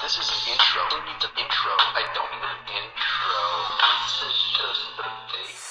This is an intro. Who needs an intro? I don't need an intro. This is just the base.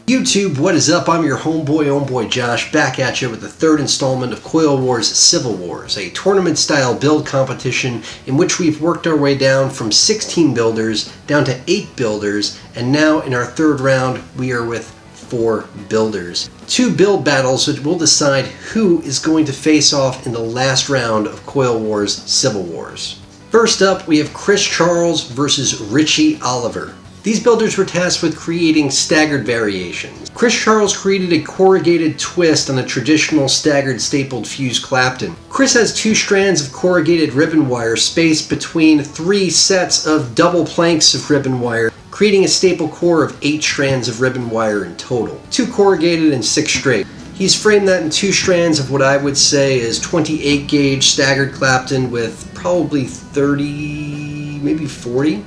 YouTube, what is up? I'm your OhmBoy Josh, back at you with the third installment of CoilWars Civil Wars, a tournament-style build competition in which we've worked our way down from 16 builders down to 8 builders, and now in our third round we are with 4 builders. 2 build battles that will decide who is going to face off in the last round of CoilWars Civil Wars. First up, we have Chris Charles versus Richie Oliver. These builders were tasked with creating staggered variations. Chris Charles created a corrugated twist on a traditional staggered stapled fused clapton. Chris has 2 strands of corrugated ribbon wire spaced between 3 sets of double planks of ribbon wire, creating a staple core of 8 strands of ribbon wire in total. 2 corrugated and 6 straight. He's framed that in 2 strands of what I would say is 28 gauge staggered clapton with probably 30, maybe 40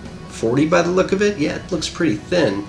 by the look of it. Yeah, it looks pretty thin.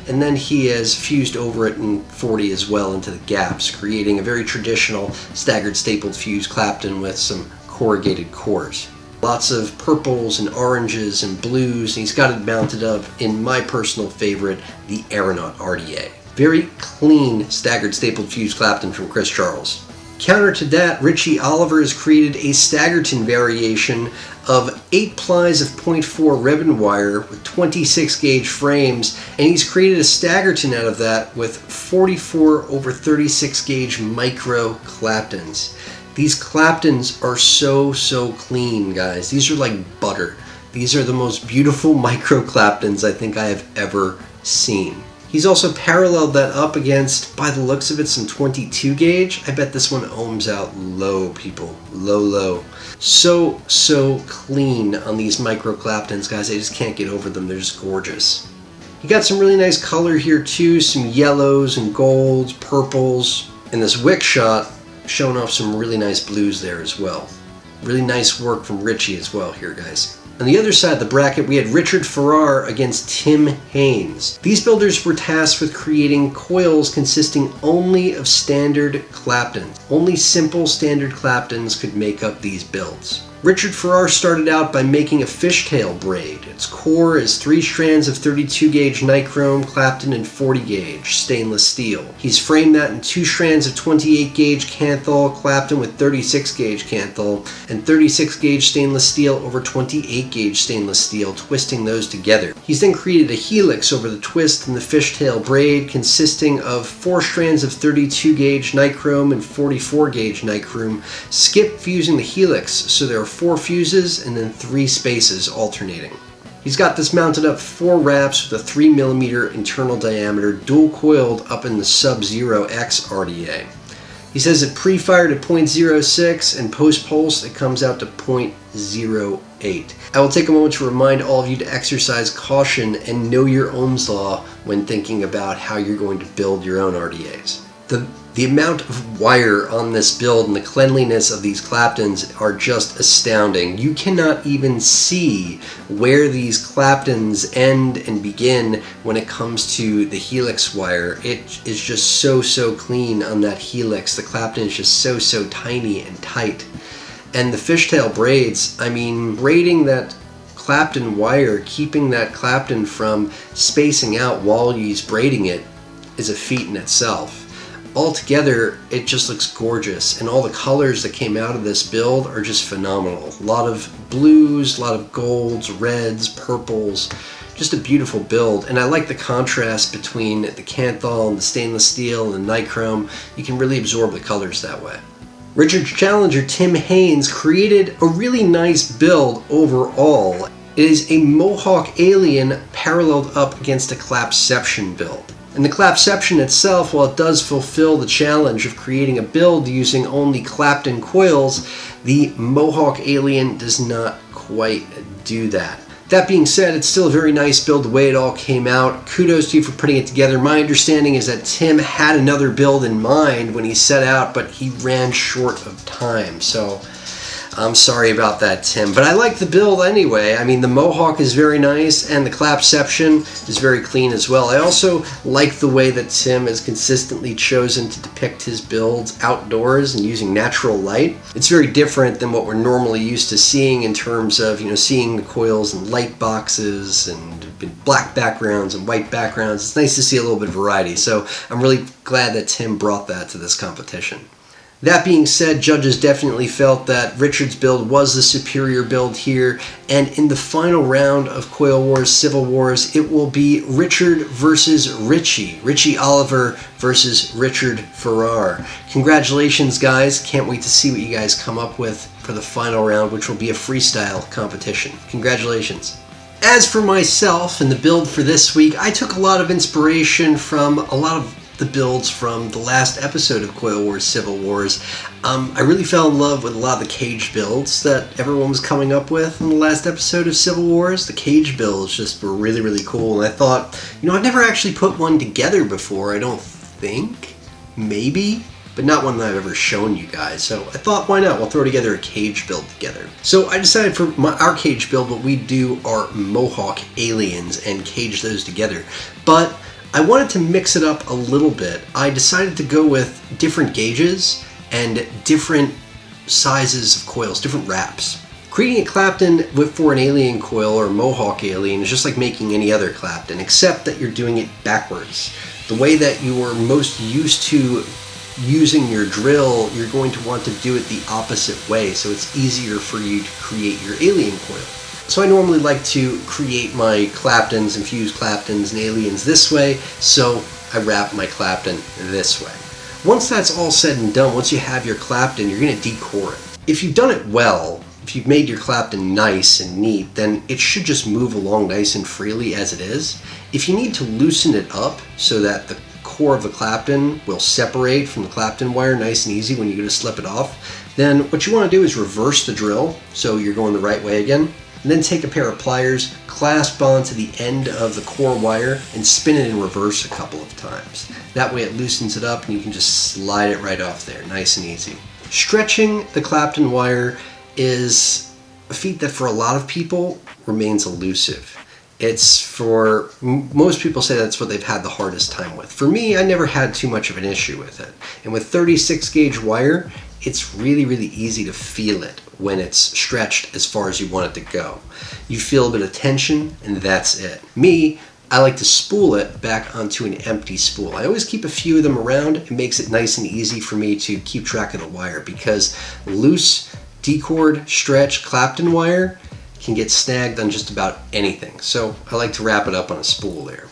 And then he has fused over it in 40 as well into the gaps, creating a very traditional staggered stapled fused clapton with some corrugated cores. Lots of purples and oranges and blues, and he's got it mounted up in my personal favorite, the Aeronaut RDA. Very clean staggered stapled fused clapton from Chris Charles. Counter to that, Richie Oliver has created a staggerton variation of 8 plies of 0.4 ribbon wire with 26 gauge frames, and he's created a staggerton out of that with 44 over 36 gauge micro claptons. These claptons are so clean, guys. These are like butter. These are the most beautiful micro claptons I think I have ever seen. He's also paralleled that up against, by the looks of it, some 22 gauge. I bet this one ohms out low, people. Low. So clean on these micro claptons, guys. I just can't get over them. They're just gorgeous. He got some really nice color here too. Some yellows and golds, purples. And this wick shot showing off some really nice blues there as well. Really nice work from Richie as well here, guys. On the other side of the bracket, we had Richard Farrar against Tim Haynes. These builders were tasked with creating coils consisting only of standard claptons. Only simple standard claptons could make up these builds. Richard Farrar started out by making a fishtail braid. Its core is 3 strands of 32 gauge nichrome clapton and 40 gauge stainless steel. He's framed that in 2 strands of 28 gauge Kanthal clapton with 36 gauge Kanthal and 36 gauge stainless steel over 28 gauge stainless steel, twisting those together. He's then created a helix over the twist and the fishtail braid consisting of 4 strands of 32 gauge nichrome and 44 gauge nichrome, skip fusing the helix, so there are 4 fuses and then 3 spaces alternating. He's got this mounted up 4 wraps with a 3mm internal diameter, dual coiled up in the Sub-Zero X RDA. He says it pre-fired at 0.06 and post-pulse it comes out to 0.08. I will take a moment to remind all of you to exercise caution and know your Ohm's law when thinking about how you're going to build your own RDAs. The amount of wire on this build and the cleanliness of these claptons are just astounding. You cannot even see where these claptons end and begin when it comes to the helix wire. It is just so clean on that helix. The clapton is just so tiny and tight. And the fishtail braids, I mean, braiding that clapton wire, keeping that clapton from spacing out while he's braiding it is a feat in itself. Altogether, it just looks gorgeous, and all the colors that came out of this build are just phenomenal. A lot of blues, a lot of golds, reds, purples, just a beautiful build. And I like the contrast between the Kanthal and the stainless steel and the nichrome. You can really absorb the colors that way. Richard's challenger, Tim Haynes, created a really nice build overall. It is a Mohawk Alien paralleled up against a Clapception build. And the clapception itself, while it does fulfill the challenge of creating a build using only clapton coils, the Mohawk Alien does not quite do that. That being said, it's still a very nice build the way it all came out. Kudos to you for putting it together. My understanding is that Tim had another build in mind when he set out, but he ran short of time. So I'm sorry about that, Tim. But I like the build anyway. I mean, the Mohawk is very nice, and the clapception is very clean as well. I also like the way that Tim has consistently chosen to depict his builds outdoors and using natural light. It's very different than what we're normally used to seeing in terms of, seeing the coils in light boxes and black backgrounds and white backgrounds. It's nice to see a little bit of variety. So I'm really glad that Tim brought that to this competition. That being said, judges definitely felt that Richard's build was the superior build here, and in the final round of Coil Wars Civil Wars, it will be Richard versus Richie Oliver versus Richard Farrar. Congratulations, guys. Can't wait to see what you guys come up with for the final round, which will be a freestyle competition. Congratulations. As for myself and the build for this week, I took a lot of inspiration from a lot of the builds from the last episode of Coil Wars Civil Wars. I really fell in love with a lot of the cage builds that everyone was coming up with in the last episode of Civil Wars. The cage builds just were really, really cool, and I thought, I've never actually put one together before, I don't think. Maybe, but not one that I've ever shown you guys. So I thought, why not? We'll throw together a cage build together. So I decided for our cage build, what we'd do are Mohawk aliens and cage those together. But I wanted to mix it up a little bit. I decided to go with different gauges and different sizes of coils, different wraps. Creating a clapton for an alien coil or Mohawk alien is just like making any other clapton, except that you're doing it backwards. The way that you are most used to using your drill, you're going to want to do it the opposite way, so it's easier for you to create your alien coil. So I normally like to create my claptons and fuse claptons and aliens this way, so I wrap my clapton this way. Once that's all said and done, once you have your clapton, you're going to decore it. If you've done it well, if you've made your clapton nice and neat, then it should just move along nice and freely as it is. If you need to loosen it up so that the core of the clapton will separate from the clapton wire nice and easy when you go to slip it off, then what you want to do is reverse the drill so you're going the right way again. And then take a pair of pliers, clasp onto the end of the core wire, and spin it in reverse a couple of times. That way it loosens it up and you can just slide it right off there, nice and easy. Stretching the clapton wire is a feat that for a lot of people remains elusive. It's for, most people say that's what they've had the hardest time with. For me, I never had too much of an issue with it. And with 36 gauge wire, it's really, really easy to feel it when it's stretched as far as you want it to go. You feel a bit of tension, and that's it. Me, I like to spool it back onto an empty spool. I always keep a few of them around. It makes it nice and easy for me to keep track of the wire, because loose, decored, stretched clapton wire can get snagged on just about anything. So I like to wrap it up on a spool there.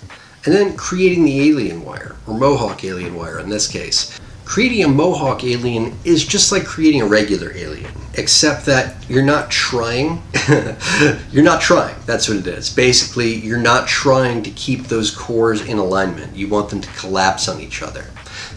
And then creating the alien wire, or Mohawk alien wire in this case. Creating a Mohawk alien is just like creating a regular alien, except that you're not trying. You're not trying, that's what it is. Basically, you're not trying to keep those cores in alignment. You want them to collapse on each other.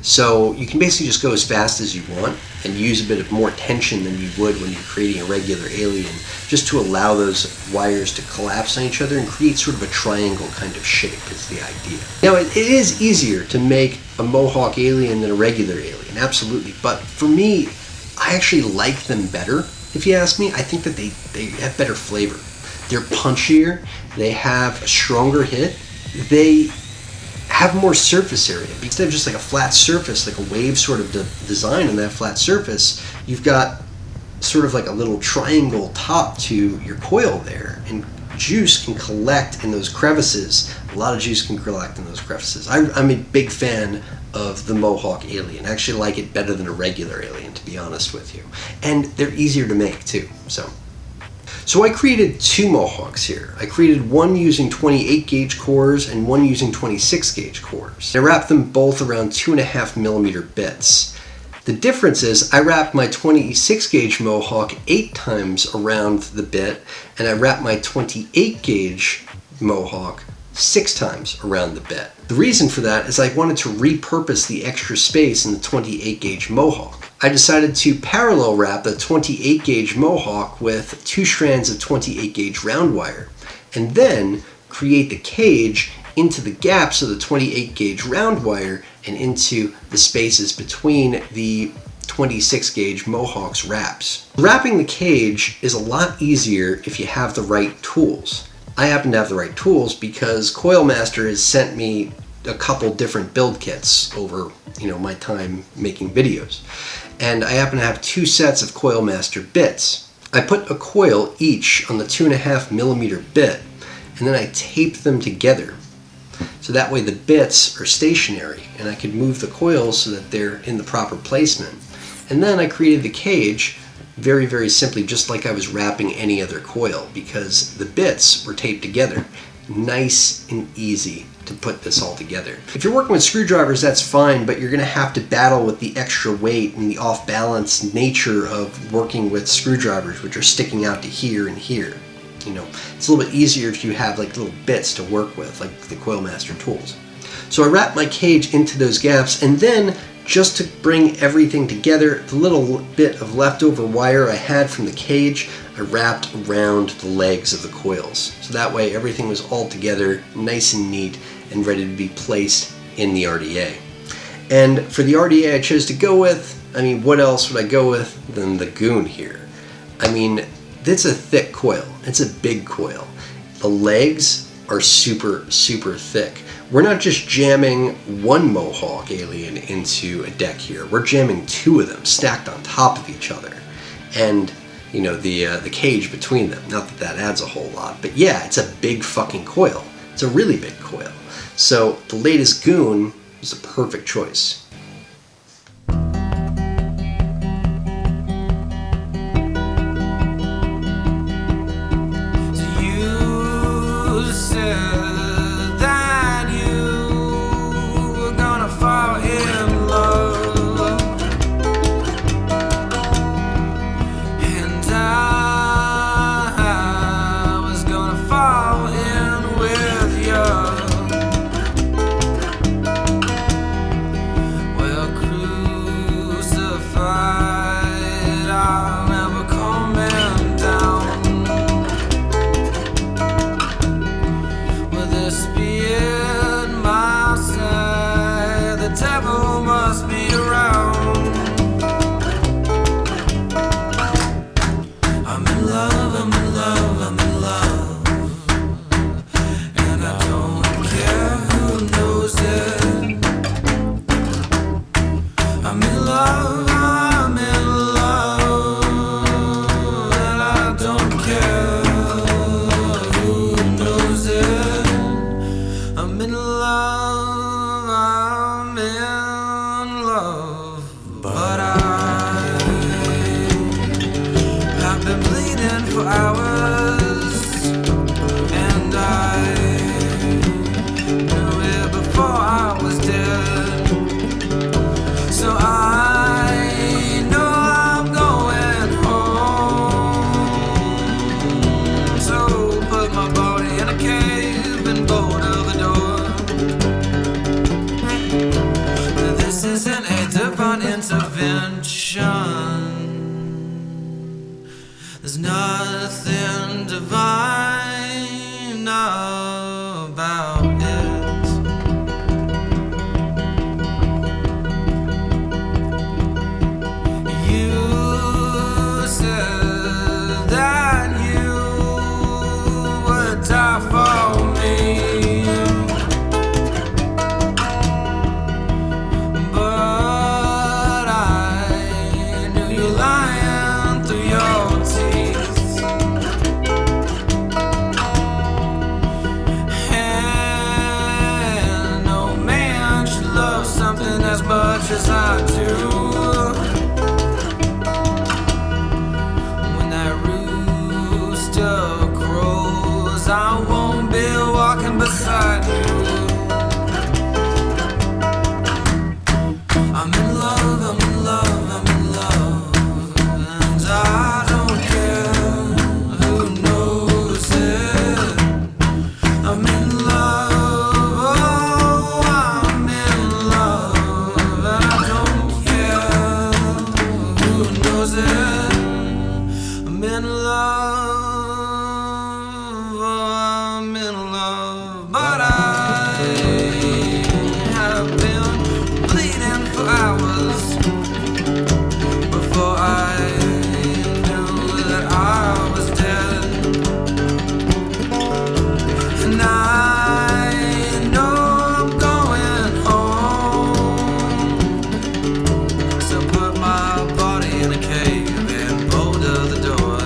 So you can basically just go as fast as you want and use a bit of more tension than you would when you're creating a regular alien, just to allow those wires to collapse on each other and create sort of a triangle kind of shape is the idea. Now it is easier to make a Mohawk alien than a regular alien, absolutely, but for me, I actually like them better. If you ask me, I think that they have better flavor. They're punchier, they have a stronger hit, they have more surface area. Instead of just like a flat surface, like a wave sort of design on that flat surface, you've got sort of like a little triangle top to your coil there, and juice can collect in those crevices. A lot of juice can collect in those crevices. I'm a big fan of the Mohawk alien. I actually like it better than a regular alien, to be honest with you. And they're easier to make too, So I created two Mohawks here. I created one using 28 gauge cores and one using 26 gauge cores. I wrapped them both around 2.5mm bits. The difference is I wrapped my 26 gauge Mohawk 8 times around the bit, and I wrapped my 28 gauge Mohawk 6 times around the bit. The reason for that is I wanted to repurpose the extra space in the 28 gauge Mohawk. I decided to parallel wrap the 28 gauge Mohawk with 2 strands of 28 gauge round wire, and then create the cage into the gaps of the 28 gauge round wire and into the spaces between the 26 gauge Mohawk's wraps. Wrapping the cage is a lot easier if you have the right tools. I happen to have the right tools because CoilMaster has sent me a couple different build kits over, my time making videos. And I happen to have 2 sets of CoilMaster bits. I put a coil each on the 2.5mm bit, and then I tape them together. So that way the bits are stationary and I could move the coils so that they're in the proper placement. And then I created the cage very, very simply, just like I was wrapping any other coil, because the bits were taped together. Nice and easy to put this all together. If you're working with screwdrivers, that's fine, but you're going to have to battle with the extra weight and the off-balance nature of working with screwdrivers, which are sticking out to here and here. It's a little bit easier if you have like little bits to work with, like the CoilMaster tools. So I wrapped my cage into those gaps, and then just to bring everything together, the little bit of leftover wire I had from the cage, I wrapped around the legs of the coils. So that way everything was all together, nice and neat, and ready to be placed in the RDA. And for the RDA I chose to go with, what else would I go with than the Goon here? It's a thick coil. It's a big coil. The legs are super, super thick. We're not just jamming one Mohawk alien into a deck here. We're jamming 2 of them stacked on top of each other. And, the cage between them. Not that that adds a whole lot. But yeah, it's a big fucking coil. It's a really big coil. So the latest Goon was the perfect choice. There's nothing divine about it. You said that you would die for me, but I knew you lying through your teeth. I'm in love, oh, I'm in love, but I have been bleeding for hours before I knew that I was dead. And I know I'm going home, so put my body in a cave and bolt the door.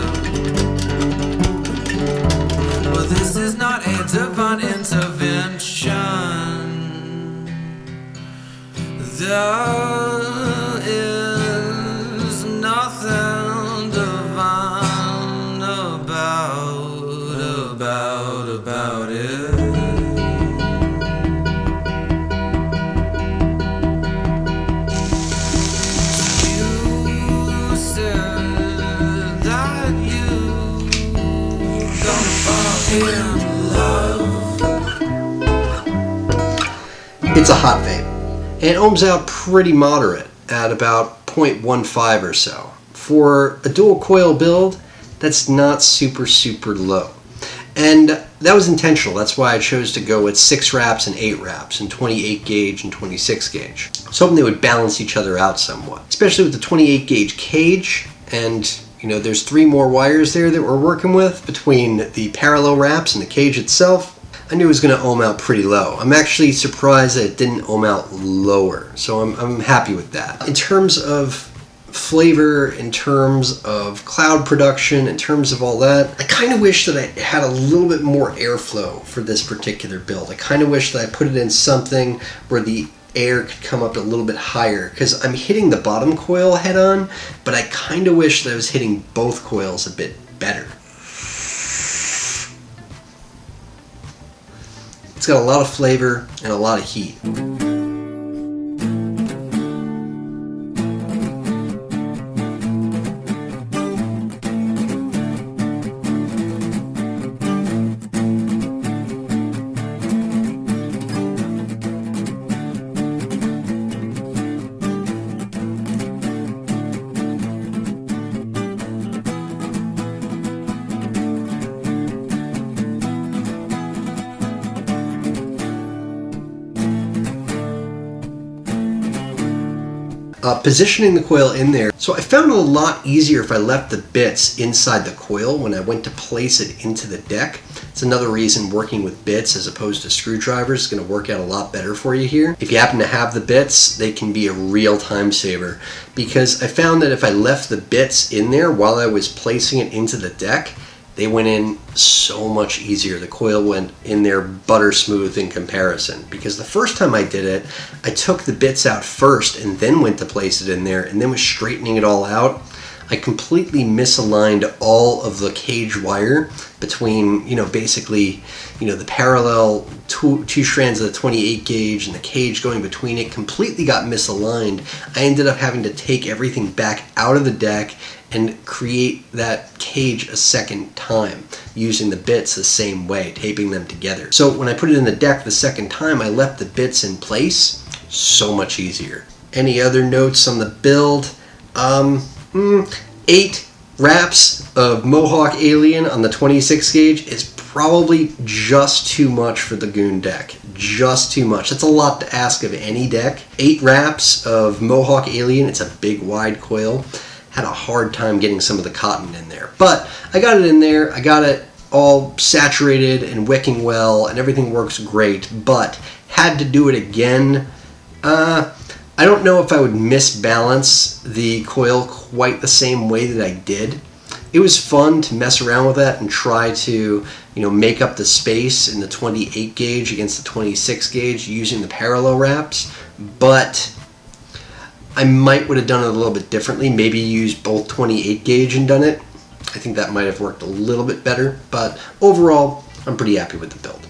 Well, this is not a divine intervention. There is nothing divine about it. You said that you gonna fall in love. It's a hot vape, and it ohms out pretty moderate at about 0.15 or so. For a dual coil build, that's not super low. And that was intentional. That's why I chose to go with 6 wraps and 8 wraps, and 28 gauge and 26 gauge. I was hoping they would balance each other out somewhat, especially with the 28 gauge cage. And you know, there's 3 more wires there that we're working with between the parallel wraps and the cage itself. I knew it was going to ohm out pretty low. I'm actually surprised that it didn't ohm out lower, so I'm happy with that. In terms of flavor, in terms of cloud production, in terms of all that, I kind of wish that I had a little bit more airflow for this particular build. I kind of wish that I put it in something where the air could come up a little bit higher, because I'm hitting the bottom coil head on, but I kind of wish that I was hitting both coils a bit better. It's got a lot of flavor and a lot of heat. Positioning the coil in there. So I found it a lot easier if I left the bits inside the coil when I went to place it into the deck. It's another reason working with bits as opposed to screwdrivers is going to work out a lot better for you here. If you happen to have the bits, they can be a real time saver, because I found that if I left the bits in there while I was placing it into the deck, they went in so much easier. The coil went in there butter smooth in comparison, because the first time I did it, I took the bits out first and then went to place it in there and then was straightening it all out. I completely misaligned all of the cage wire between, basically, the parallel two strands of the 28 gauge and the cage going between it completely got misaligned. I ended up having to take everything back out of the deck and create that cage a second time using the bits the same way, taping them together. So when I put it in the deck the second time, I left the bits in place. So much easier. Any other notes on the build? 8 wraps of Mohawk Alien on the 26 gauge is probably just too much for the Goon deck. Just too much. That's a lot to ask of any deck. 8 wraps of Mohawk Alien, it's a big wide coil. Had a hard time getting some of the cotton in there. But I got it in there, I got it all saturated and wicking well, and everything works great, but had to do it again. I don't know if I would misbalance the coil quite the same way that I did. It was fun to mess around with that and try to, make up the space in the 28 gauge against the 26 gauge using the parallel wraps, but I might would have done it a little bit differently. Maybe used both 28 gauge and done it. I think that might have worked a little bit better, but overall, I'm pretty happy with the build.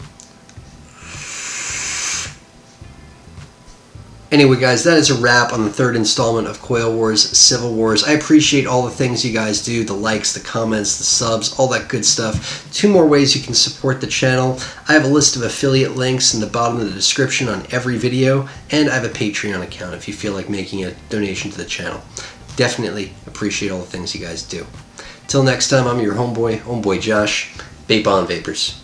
Anyway, guys, that is a wrap on the 3rd installment of CoilWars Civil Wars. I appreciate all the things you guys do, the likes, the comments, the subs, all that good stuff. 2 more ways you can support the channel. I have a list of affiliate links in the bottom of the description on every video, and I have a Patreon account if you feel like making a donation to the channel. Definitely appreciate all the things you guys do. Till next time, I'm your homeboy Josh. Vape on, vapors.